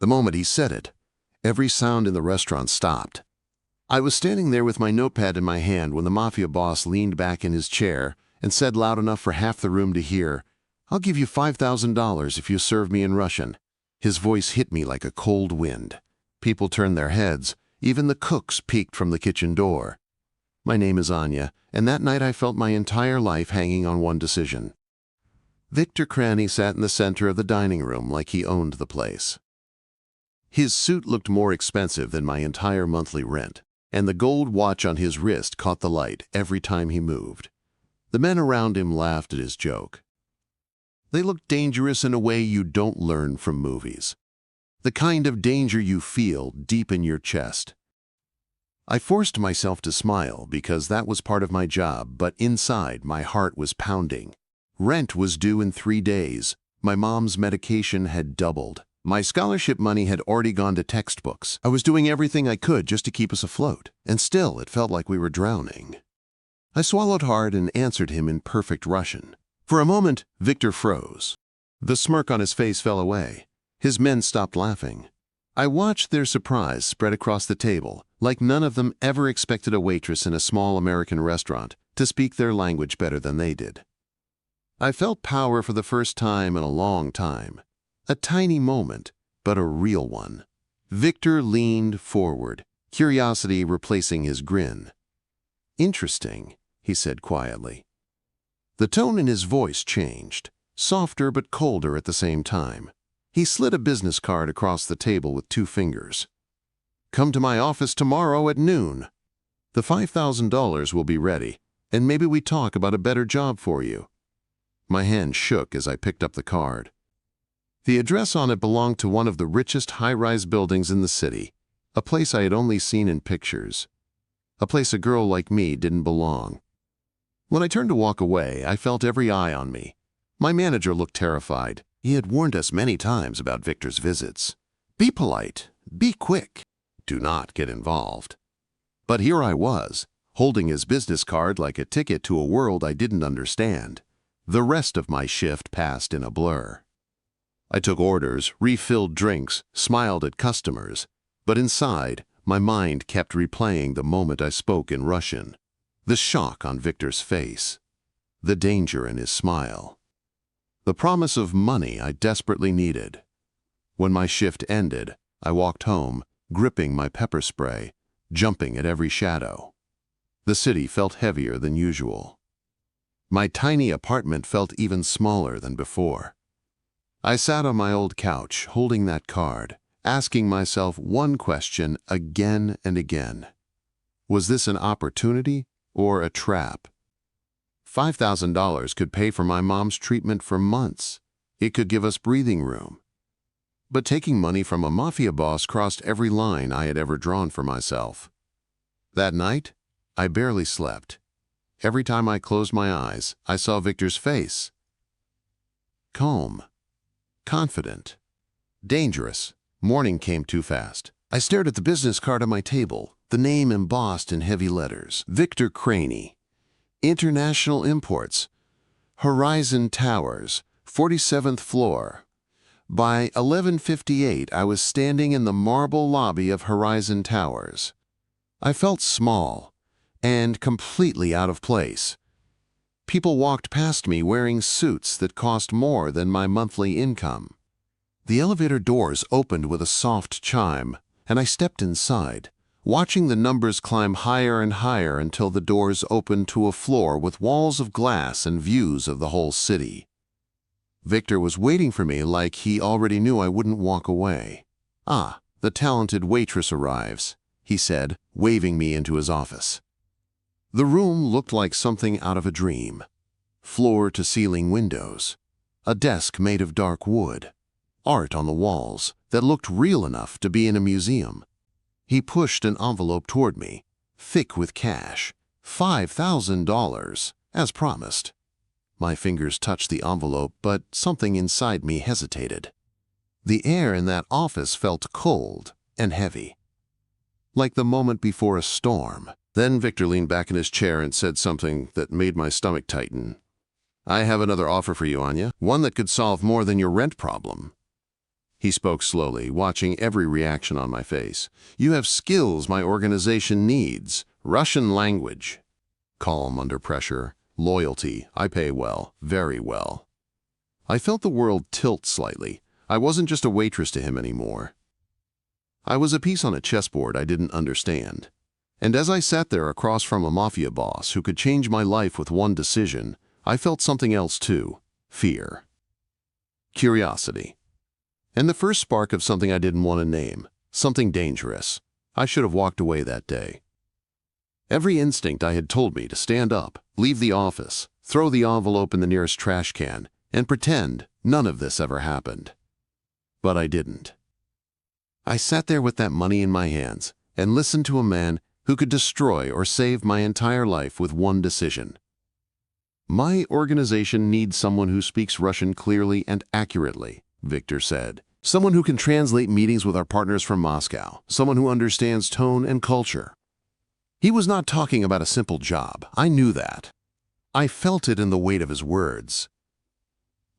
The moment he said it, every sound in the restaurant stopped. I was standing there with my notepad in my hand when the Mafia boss leaned back in his chair and said loud enough for half the room to hear, "I'll give you $5,000 if you serve me in Russian." His voice hit me like a cold wind. People turned their heads. Even the cooks peeked from the kitchen door. My name is Anya, and that night I felt my entire life hanging on one decision. Victor Cranny sat in the center of the dining room like he owned the place. His suit looked more expensive than my entire monthly rent, and the gold watch on his wrist caught the light every time he moved. The men around him laughed at his joke. They looked dangerous in a way you don't learn from movies. The kind of danger you feel deep in your chest. I forced myself to smile because that was part of my job, but inside my heart was pounding. Rent was due in 3 days. My mom's medication had doubled. My scholarship money had already gone to textbooks. I was doing everything I could just to keep us afloat, and still it felt like we were drowning. I swallowed hard and answered him in perfect Russian. For a moment, Victor froze. The smirk on his face fell away. His men stopped laughing. I watched their surprise spread across the table, like none of them ever expected a waitress in a small American restaurant to speak their language better than they did. I felt power for the first time in a long time. A tiny moment, but a real one. Victor leaned forward, curiosity replacing his grin. "Interesting," he said quietly. The tone in his voice changed, softer but colder at the same time. He slid a business card across the table with 2 fingers. "Come to my office tomorrow at noon. The $5,000 will be ready, and maybe we talk about a better job for you." My hand shook as I picked up the card. The address on it belonged to one of the richest high-rise buildings in the city, a place I had only seen in pictures, a place a girl like me didn't belong. When I turned to walk away, I felt every eye on me. My manager looked terrified. He had warned us many times about Victor's visits. Be polite, be quick, do not get involved. But here I was, holding his business card like a ticket to a world I didn't understand. The rest of my shift passed in a blur. I took orders, refilled drinks, smiled at customers, but inside, my mind kept replaying the moment I spoke in Russian. The shock on Victor's face, the danger in his smile, the promise of money I desperately needed. When my shift ended, I walked home, gripping my pepper spray, jumping at every shadow. The city felt heavier than usual. My tiny apartment felt even smaller than before. I sat on my old couch, holding that card, asking myself one question again and again. Was this an opportunity or a trap? $5,000 could pay for my mom's treatment for months. It could give us breathing room. But taking money from a Mafia boss crossed every line I had ever drawn for myself. That night, I barely slept. Every time I closed my eyes, I saw Victor's face. Calm, confident, dangerous. Morning came too fast. I stared at the business card on my table, the name embossed in heavy letters. Victor Cranny, International Imports, Horizon Towers, 47th floor. By 11:58, I was standing in the marble lobby of Horizon Towers. I felt small and completely out of place. People walked past me wearing suits that cost more than my monthly income. The elevator doors opened with a soft chime, and I stepped inside, watching the numbers climb higher and higher until the doors opened to a floor with walls of glass and views of the whole city. Victor was waiting for me like he already knew I wouldn't walk away. "Ah, the talented waitress arrives," he said, waving me into his office. The room looked like something out of a dream. Floor-to-ceiling windows, a desk made of dark wood, art on the walls that looked real enough to be in a museum. He pushed an envelope toward me, thick with cash, $5,000, as promised. My fingers touched the envelope, but something inside me hesitated. The air in that office felt cold and heavy, like the moment before a storm. Then Victor leaned back in his chair and said something that made my stomach tighten. "I have another offer for you, Anya, one that could solve more than your rent problem." He spoke slowly, watching every reaction on my face. "You have skills my organization needs. Russian language. Calm under pressure. Loyalty. I pay well. Very well." I felt the world tilt slightly. I wasn't just a waitress to him anymore. I was a piece on a chessboard I didn't understand. And as I sat there across from a Mafia boss who could change my life with one decision, I felt something else too. Fear. Curiosity. And the first spark of something I didn't want to name. Something dangerous. I should have walked away that day. Every instinct I had told me to stand up, leave the office, throw the envelope in the nearest trash can, and pretend none of this ever happened. But I didn't. I sat there with that money in my hands and listened to a man who could destroy or save my entire life with one decision. "My organization needs someone who speaks Russian clearly and accurately," Victor said. "Someone who can translate meetings with our partners from Moscow. Someone who understands tone and culture." He was not talking about a simple job. I knew that. I felt it in the weight of his words.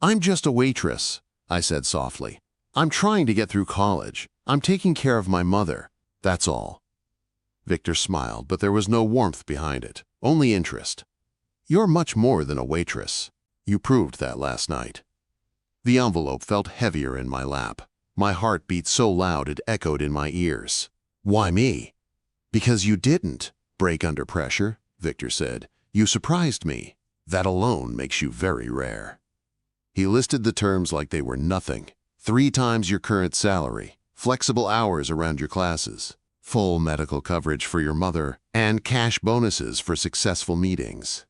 "I'm just a waitress," I said softly. "I'm trying to get through college. I'm taking care of my mother. That's all." Victor smiled, but there was no warmth behind it, only interest. "You're much more than a waitress. You proved that last night." The envelope felt heavier in my lap. My heart beat so loud it echoed in my ears. "Why me?" "Because you didn't break under pressure," Victor said. "You surprised me. That alone makes you very rare." He listed the terms like they were nothing. 3 times your current salary, flexible hours around your classes, full medical coverage for your mother, and cash bonuses for successful meetings.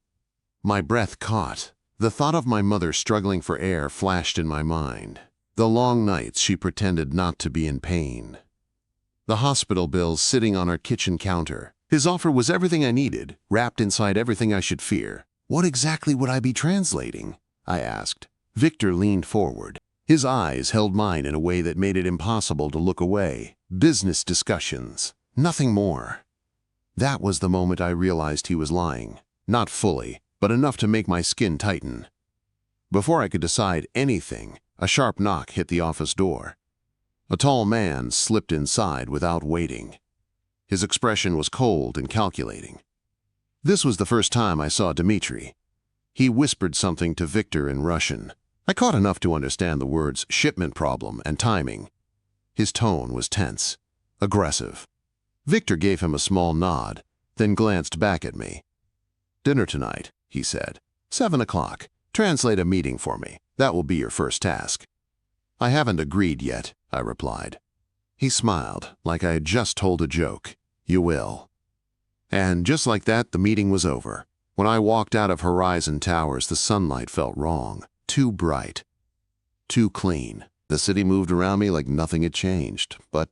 My breath caught. The thought of my mother struggling for air flashed in my mind. The long nights she pretended not to be in pain. The hospital bills sitting on our kitchen counter. His offer was everything I needed, wrapped inside everything I should fear. "What exactly would I be translating?" I asked. Victor leaned forward. His eyes held mine in a way that made it impossible to look away. Business discussions. Nothing more. That was the moment I realized he was lying. Not fully, but enough to make my skin tighten. Before I could decide anything, a sharp knock hit the office door. A tall man slipped inside without waiting. His expression was cold and calculating. This was the first time I saw Dmitri. He whispered something to Victor in Russian. I caught enough to understand the words shipment problem and timing. His tone was tense, aggressive. Victor gave him a small nod, then glanced back at me. "Dinner tonight," he said. 7 o'clock. Translate a meeting for me. That will be your first task." "I haven't agreed yet," I replied. He smiled, like I had just told a joke. "You will." And just like that, the meeting was over. When I walked out of Horizon Towers, the sunlight felt wrong. Too bright. Too clean. The city moved around me like nothing had changed, but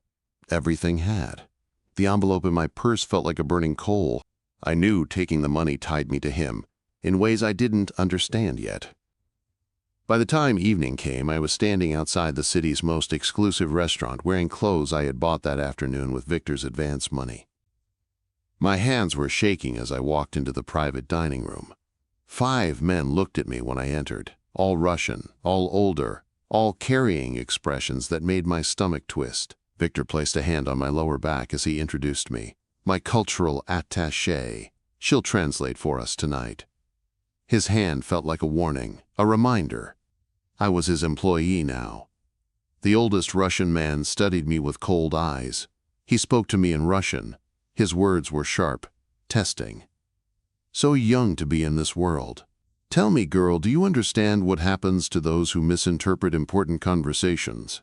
everything had. The envelope in my purse felt like a burning coal. I knew taking the money tied me to him, in ways I didn't understand yet. By the time evening came, I was standing outside the city's most exclusive restaurant, wearing clothes I had bought that afternoon with Victor's advance money. My hands were shaking as I walked into the private dining room. 5 men looked at me when I entered, all Russian, all older, all carrying expressions that made my stomach twist. Victor placed a hand on my lower back as he introduced me. "My cultural attaché. She'll translate for us tonight." His hand felt like a warning, a reminder. I was his employee now. The oldest Russian man studied me with cold eyes. He spoke to me in Russian. His words were sharp, testing. "So young to be in this world. Tell me, girl, do you understand what happens to those who misinterpret important conversations?"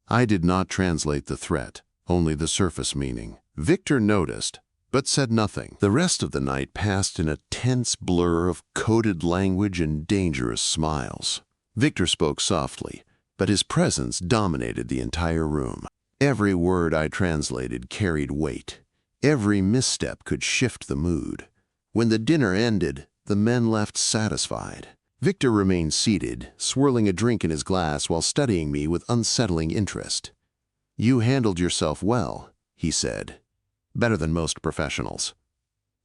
I did not translate the threat, only the surface meaning. Victor noticed, but said nothing. The rest of the night passed in a tense blur of coded language and dangerous smiles. Victor spoke softly, but his presence dominated the entire room. Every word I translated carried weight. Every misstep could shift the mood. When the dinner ended, the men left satisfied. Victor remained seated, swirling a drink in his glass while studying me with unsettling interest. "You handled yourself well," he said. "Better than most professionals."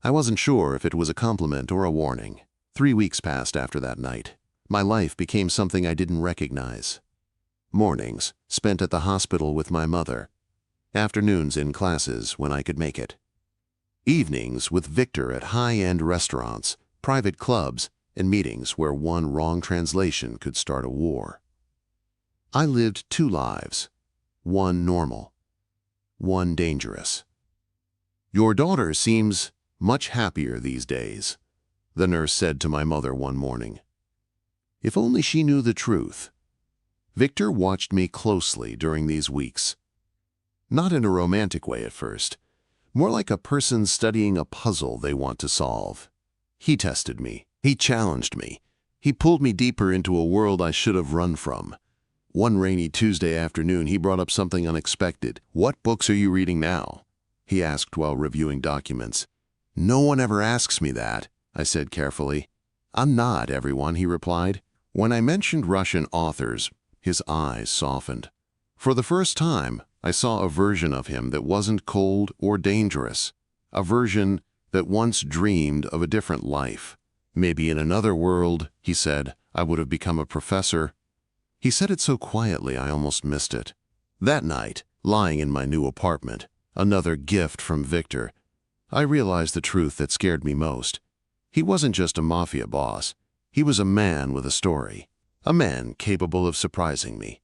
I wasn't sure if it was a compliment or a warning. 3 weeks passed after that night. My life became something I didn't recognize. Mornings spent at the hospital with my mother. Afternoons in classes when I could make it. Evenings with Victor at high-end restaurants, private clubs, and meetings where one wrong translation could start a war. I lived two lives, one normal, one dangerous. "Your daughter seems much happier these days," the nurse said to my mother one morning. If only she knew the truth. Victor watched me closely during these weeks. Not in a romantic way at first, more like a person studying a puzzle they want to solve. He tested me. He challenged me. He pulled me deeper into a world I should have run from. One rainy Tuesday afternoon, he brought up something unexpected. "What books are you reading now?" he asked while reviewing documents. "No one ever asks me that," I said carefully. "I'm not everyone," he replied. When I mentioned Russian authors, his eyes softened. For the first time, I saw a version of him that wasn't cold or dangerous, a version that once dreamed of a different life. "Maybe in another world," he said, "I would have become a professor." He said it so quietly I almost missed it. That night, lying in my new apartment, another gift from Victor, I realized the truth that scared me most. He wasn't just a mafia boss. He was a man with a story, a man capable of surprising me,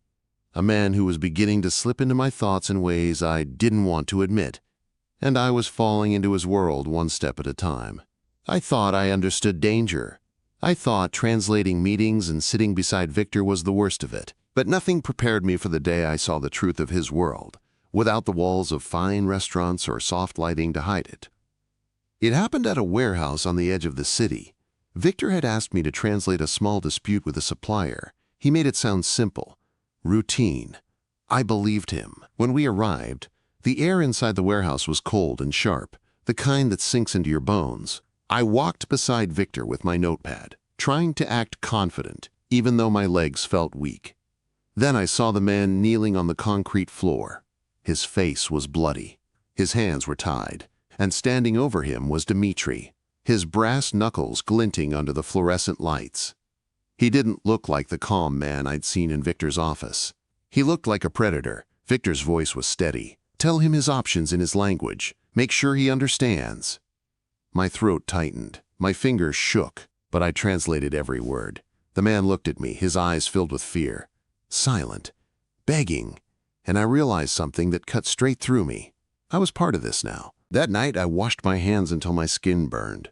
a man who was beginning to slip into my thoughts in ways I didn't want to admit, and I was falling into his world one step at a time. I thought I understood danger. I thought translating meetings and sitting beside Victor was the worst of it, but nothing prepared me for the day I saw the truth of his world, without the walls of fine restaurants or soft lighting to hide it. It happened at a warehouse on the edge of the city. Victor had asked me to translate a small dispute with a supplier. He made it sound simple, routine. I believed him. When we arrived, the air inside the warehouse was cold and sharp, the kind that sinks into your bones. I walked beside Victor with my notepad, trying to act confident, even though my legs felt weak. Then I saw the man kneeling on the concrete floor. His face was bloody. His hands were tied, and standing over him was Dmitri, his brass knuckles glinting under the fluorescent lights. He didn't look like the calm man I'd seen in Victor's office. He looked like a predator. Victor's voice was steady. "Tell him his options in his language. Make sure he understands." My throat tightened. My fingers shook, but I translated every word. The man looked at me, his eyes filled with fear. Silent, begging, and I realized something that cut straight through me. I was part of this now. That night, I washed my hands until my skin burned.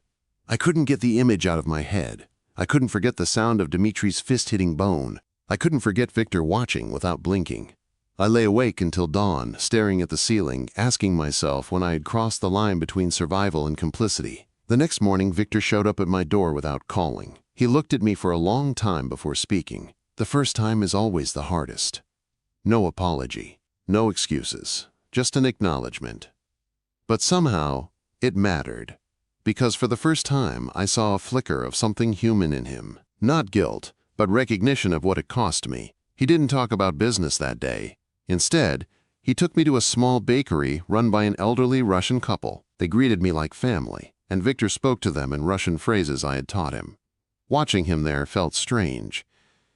I couldn't get the image out of my head. I couldn't forget the sound of Dimitri's fist hitting bone. I couldn't forget Victor watching without blinking. I lay awake until dawn, staring at the ceiling, asking myself when I had crossed the line between survival and complicity. The next morning, Victor showed up at my door without calling. He looked at me for a long time before speaking. The first time is always the hardest. No apology, no excuses, just an acknowledgement. But somehow, it mattered, because for the first time I saw a flicker of something human in him. Not guilt, but recognition of what it cost me. He didn't talk about business that day. Instead, he took me to a small bakery run by an elderly Russian couple. They greeted me like family, and Victor spoke to them in Russian phrases I had taught him. Watching him there felt strange.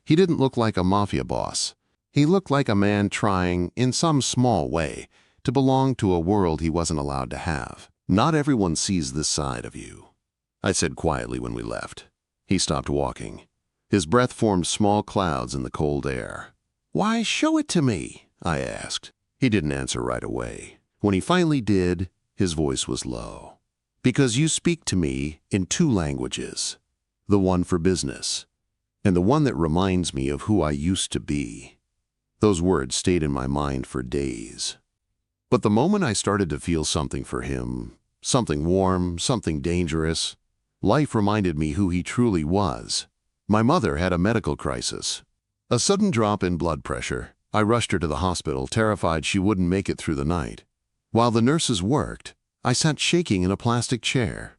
He didn't look like a mafia boss. He looked like a man trying, in some small way, to belong to a world he wasn't allowed to have. "Not everyone sees this side of you," I said quietly when we left. He stopped walking. His breath formed small clouds in the cold air. "Why show it to me?" I asked. He didn't answer right away. When he finally did, his voice was low. "Because you speak to me in two languages, the one for business, and the one that reminds me of who I used to be." Those words stayed in my mind for days. But the moment I started to feel something for him, something warm, something dangerous, life reminded me who he truly was. My mother had a medical crisis. A sudden drop in blood pressure. I rushed her to the hospital, terrified she wouldn't make it through the night. While the nurses worked, I sat shaking in a plastic chair.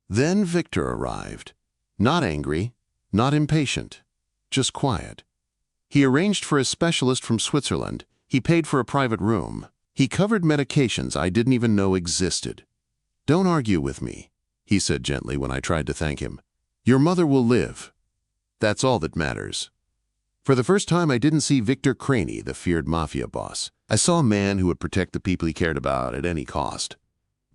Then Victor arrived. Not angry, not impatient, just quiet. He arranged for a specialist from Switzerland. He paid for a private room. He covered medications I didn't even know existed. "Don't argue with me," he said gently when I tried to thank him. "Your mother will live. That's all that matters." For the first time, I didn't see Victor Craney, the feared Mafia boss. I saw a man who would protect the people he cared about at any cost.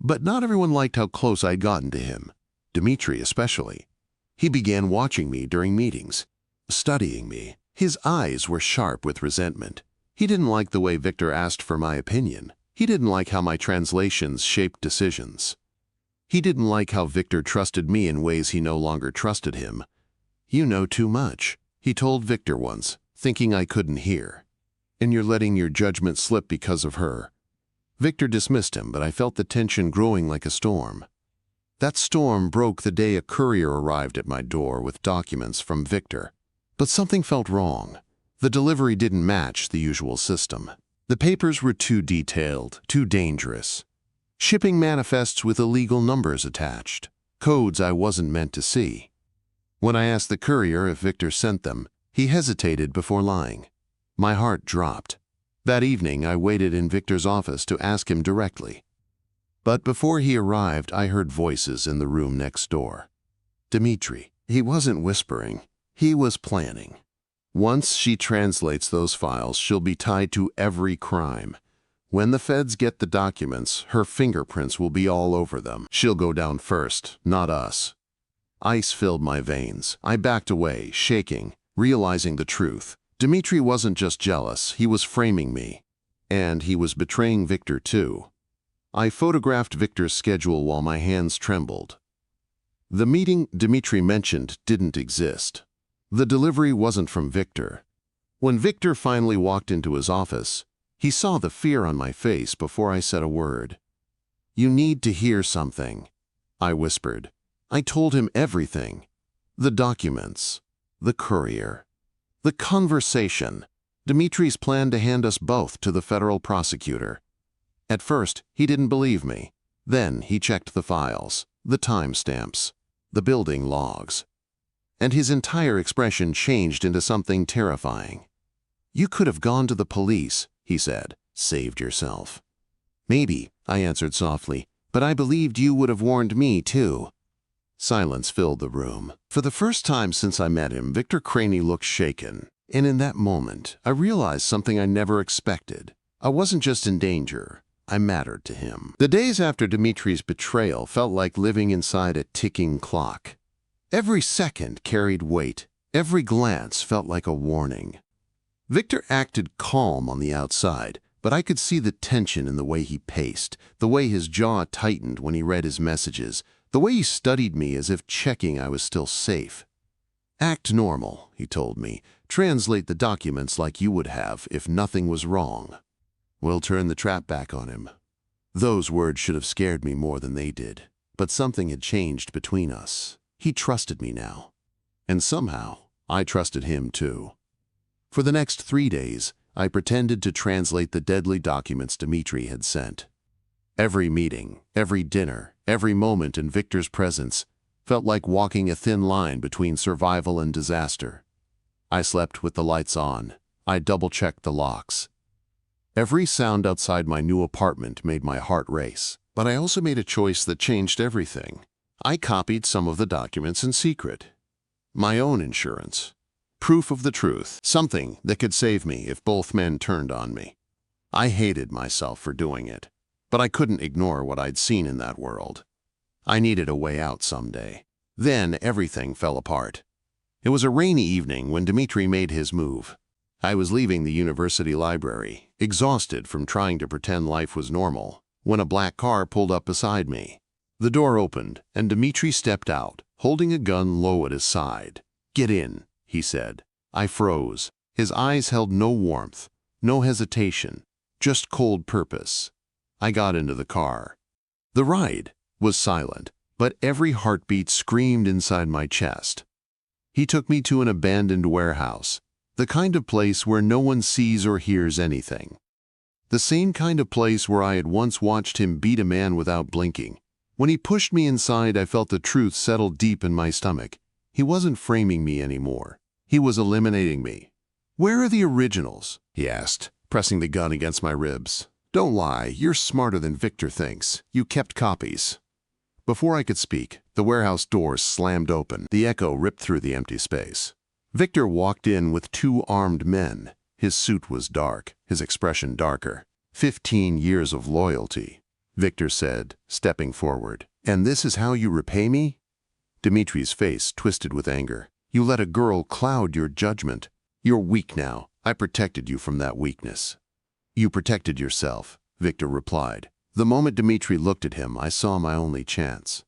But not everyone liked how close I'd gotten to him, Dmitri especially. He began watching me during meetings, studying me. His eyes were sharp with resentment. He didn't like the way Victor asked for my opinion. He didn't like how my translations shaped decisions. He didn't like how Victor trusted me in ways he no longer trusted him. "You know too much," he told Victor once, thinking I couldn't hear. "And you're letting your judgment slip because of her." Victor dismissed him, but I felt the tension growing like a storm. That storm broke the day a courier arrived at my door with documents from Victor. But something felt wrong. The delivery didn't match the usual system. The papers were too detailed, too dangerous. Shipping manifests with illegal numbers attached, codes I wasn't meant to see. When I asked the courier if Victor sent them, he hesitated before lying. My heart dropped. That evening, I waited in Victor's office to ask him directly. But before he arrived, I heard voices in the room next door. Dmitri. He wasn't whispering. He was planning. Once she translates those files, she'll be tied to every crime. When the feds get the documents, her fingerprints will be all over them. She'll go down first, not us. Ice filled my veins. I backed away, shaking, realizing the truth. Dmitri wasn't just jealous, he was framing me. And he was betraying Victor too. I photographed Victor's schedule while my hands trembled. The meeting Dmitri mentioned didn't exist. The delivery wasn't from Victor. When Victor finally walked into his office, he saw the fear on my face before I said a word. "You need to hear something," I whispered. I told him everything. The documents, the courier, the conversation, Dmitri's plan to hand us both to the federal prosecutor. At first, he didn't believe me. Then he checked the files, the timestamps, the building logs. And his entire expression changed into something terrifying. "You could have gone to the police," he said. "Saved yourself." "Maybe," I answered softly, "but I believed you would have warned me too." Silence filled the room. For the first time since I met him, Victor Craney looked shaken. And in that moment, I realized something I never expected. I wasn't just in danger. I mattered to him. The days after Dmitri's betrayal felt like living inside a ticking clock. Every second carried weight. Every glance felt like a warning. Victor acted calm on the outside, but I could see the tension in the way he paced, the way his jaw tightened when he read his messages, the way he studied me as if checking I was still safe. "Act normal," he told me. "Translate the documents like you would have if nothing was wrong. We'll turn the trap back on him." Those words should have scared me more than they did. But something had changed between us. He trusted me now. And somehow, I trusted him too. For the next 3 days, I pretended to translate the deadly documents Dmitri had sent. Every meeting, every dinner, every moment in Victor's presence felt like walking a thin line between survival and disaster. I slept with the lights on. I double-checked the locks. Every sound outside my new apartment made my heart race. But I also made a choice that changed everything. I copied some of the documents in secret. My own insurance. Proof of the truth. Something that could save me if both men turned on me. I hated myself for doing it. But I couldn't ignore what I'd seen in that world. I needed a way out someday. Then everything fell apart. It was a rainy evening when Dmitri made his move. I was leaving the university library, exhausted from trying to pretend life was normal, when a black car pulled up beside me. The door opened, and Dmitri stepped out, holding a gun low at his side. "Get in," he said. I froze. His eyes held no warmth, no hesitation, just cold purpose. I got into the car. The ride was silent, but every heartbeat screamed inside my chest. He took me to an abandoned warehouse, the kind of place where no one sees or hears anything. The same kind of place where I had once watched him beat a man without blinking. When he pushed me inside, I felt the truth settle deep in my stomach. He wasn't framing me anymore. He was eliminating me. "Where are the originals?" he asked, pressing the gun against my ribs. "Don't lie, you're smarter than Victor thinks. You kept copies." Before I could speak, the warehouse doors slammed open. The echo ripped through the empty space. Victor walked in with 2 armed men. His suit was dark, his expression darker. 15 years of loyalty, Victor said, stepping forward. And this is how you repay me? Dimitri's face twisted with anger. You let a girl cloud your judgment. You're weak now. I protected you from that weakness. You protected yourself, Victor replied. The moment Dimitri looked at him, I saw my only chance.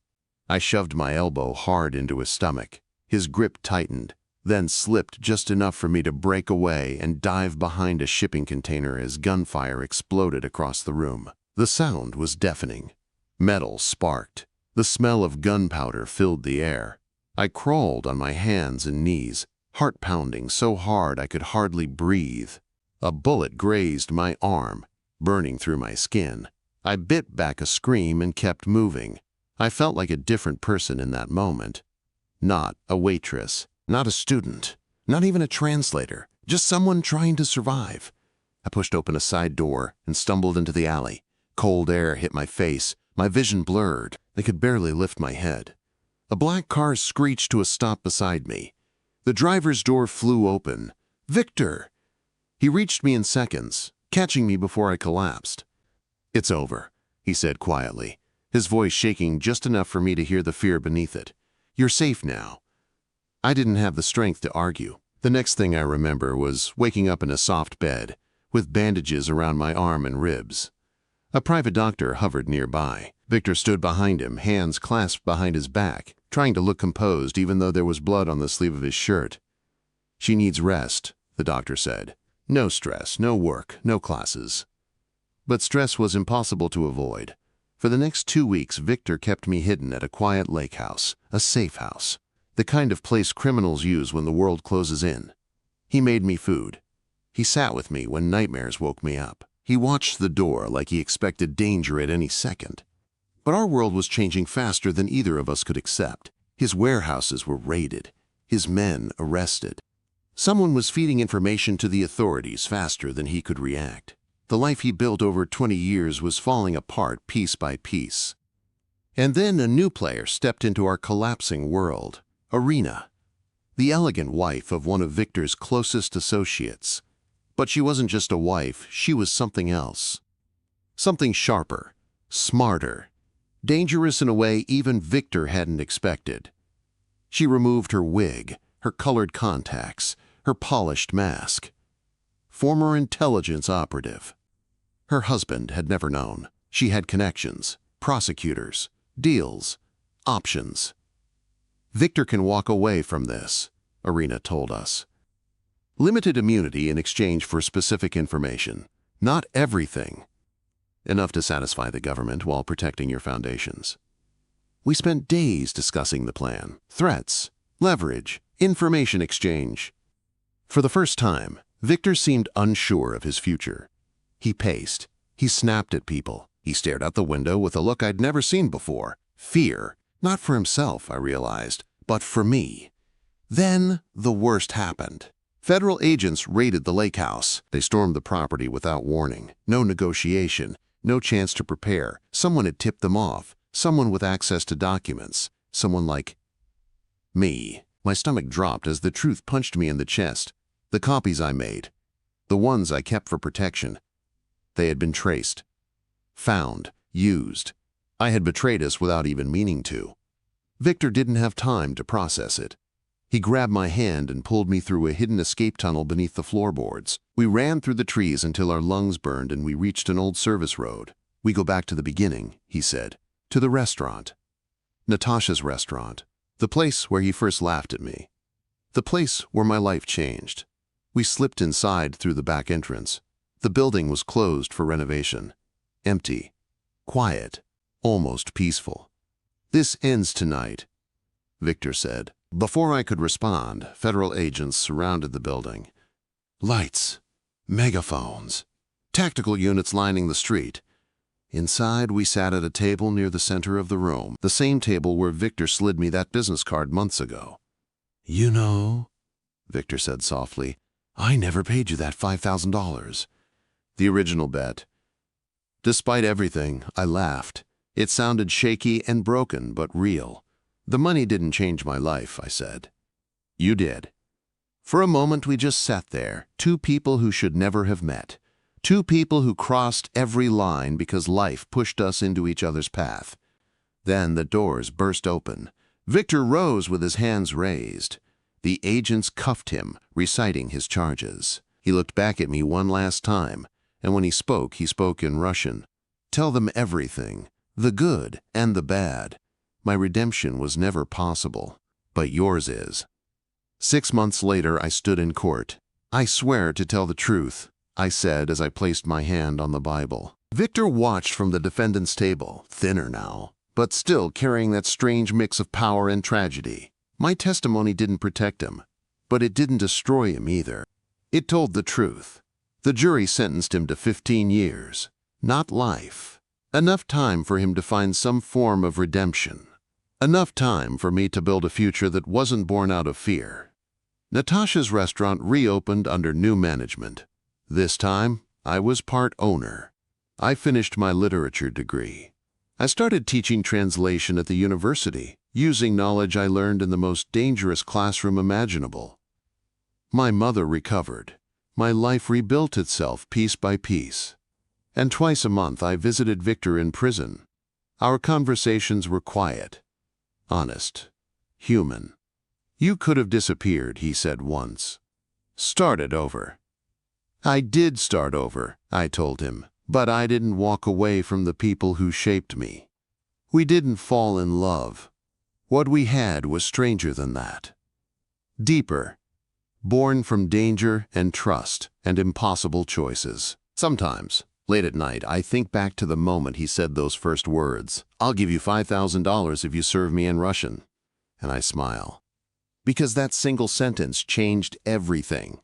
I shoved my elbow hard into his stomach. His grip tightened, then slipped just enough for me to break away and dive behind a shipping container as gunfire exploded across the room. The sound was deafening. Metal sparked. The smell of gunpowder filled the air. I crawled on my hands and knees, heart pounding so hard I could hardly breathe. A bullet grazed my arm, burning through my skin. I bit back a scream and kept moving. I felt like a different person in that moment. Not a waitress, not a student, not even a translator, just someone trying to survive. I pushed open a side door and stumbled into the alley. Cold air hit my face, my vision blurred. I could barely lift my head. A black car screeched to a stop beside me. The driver's door flew open. Victor! He reached me in seconds, catching me before I collapsed. It's over, he said quietly, his voice shaking just enough for me to hear the fear beneath it. You're safe now. I didn't have the strength to argue. The next thing I remember was waking up in a soft bed, with bandages around my arm and ribs. A private doctor hovered nearby. Victor stood behind him, hands clasped behind his back, trying to look composed even though there was blood on the sleeve of his shirt. She needs rest, the doctor said. No stress, no work, no classes. But stress was impossible to avoid. For the next 2 weeks, Victor kept me hidden at a quiet lake house, a safe house, the kind of place criminals use when the world closes in. He made me food. He sat with me when nightmares woke me up. He watched the door like he expected danger at any second. But our world was changing faster than either of us could accept. His warehouses were raided, his men arrested. Someone was feeding information to the authorities faster than he could react. The life he built over 20 years was falling apart piece by piece. And then a new player stepped into our collapsing world, Irina, the elegant wife of one of Victor's closest associates. But she wasn't just a wife, she was something else. Something sharper, smarter, dangerous in a way even Victor hadn't expected. She removed her wig, her colored contacts, her polished mask. Former intelligence operative. Her husband had never known. She had connections, prosecutors, deals, options. Victor can walk away from this, Irina told us. Limited immunity in exchange for specific information. Not everything. Enough to satisfy the government while protecting your foundations. We spent days discussing the plan. Threats, leverage, information exchange. For the first time, Victor seemed unsure of his future. He paced. He snapped at people. He stared out the window with a look I'd never seen before. Fear. Not for himself, I realized, but for me. Then the worst happened. Federal agents raided the lake house. They stormed the property without warning. No negotiation. No chance to prepare. Someone had tipped them off. Someone with access to documents. Someone like me. My stomach dropped as the truth punched me in the chest. The copies I made. The ones I kept for protection. They had been traced. Found. Used. I had betrayed us without even meaning to. Victor didn't have time to process it. He grabbed my hand and pulled me through a hidden escape tunnel beneath the floorboards. We ran through the trees until our lungs burned and we reached an old service road. We go back to the beginning, he said. To the restaurant. Natasha's restaurant. The place where he first laughed at me. The place where my life changed. We slipped inside through the back entrance. The building was closed for renovation. Empty. Quiet. Almost peaceful. This ends tonight, Victor said. Before I could respond, federal agents surrounded the building. Lights. Megaphones. Tactical units lining the street. Inside, we sat at a table near the center of the room, the same table where Victor slid me that business card months ago. You know, Victor said softly, I never paid you that $5,000. The original bet. Despite everything, I laughed. It sounded shaky and broken, but real. The money didn't change my life, I said. You did. For a moment we just sat there, two people who should never have met. Two people who crossed every line because life pushed us into each other's path. Then the doors burst open. Victor rose with his hands raised. The agents cuffed him, reciting his charges. He looked back at me one last time, and when he spoke in Russian. Tell them everything, the good and the bad. My redemption was never possible, but yours is. 6 months later, I stood in court. I swear to tell the truth, I said as I placed my hand on the Bible. Victor watched from the defendant's table, thinner now, but still carrying that strange mix of power and tragedy. My testimony didn't protect him, but it didn't destroy him either. It told the truth. The jury sentenced him to 15 years, not life. Enough time for him to find some form of redemption. Enough time for me to build a future that wasn't born out of fear. Natasha's restaurant reopened under new management. This time, I was part owner. I finished my literature degree. I started teaching translation at the university, using knowledge I learned in the most dangerous classroom imaginable. My mother recovered. My life rebuilt itself piece by piece. And twice a month I visited Victor in prison. Our conversations were quiet, honest, human. You could have disappeared, he said once. Started over. I did start over, I told him, but I didn't walk away from the people who shaped me. We didn't fall in love. What we had was stranger than that. Deeper. Born from danger and trust and impossible choices. Sometimes, late at night, I think back to the moment he said those first words. I'll give you $5,000 if you serve me in Russian. And I smile. Because that single sentence changed everything.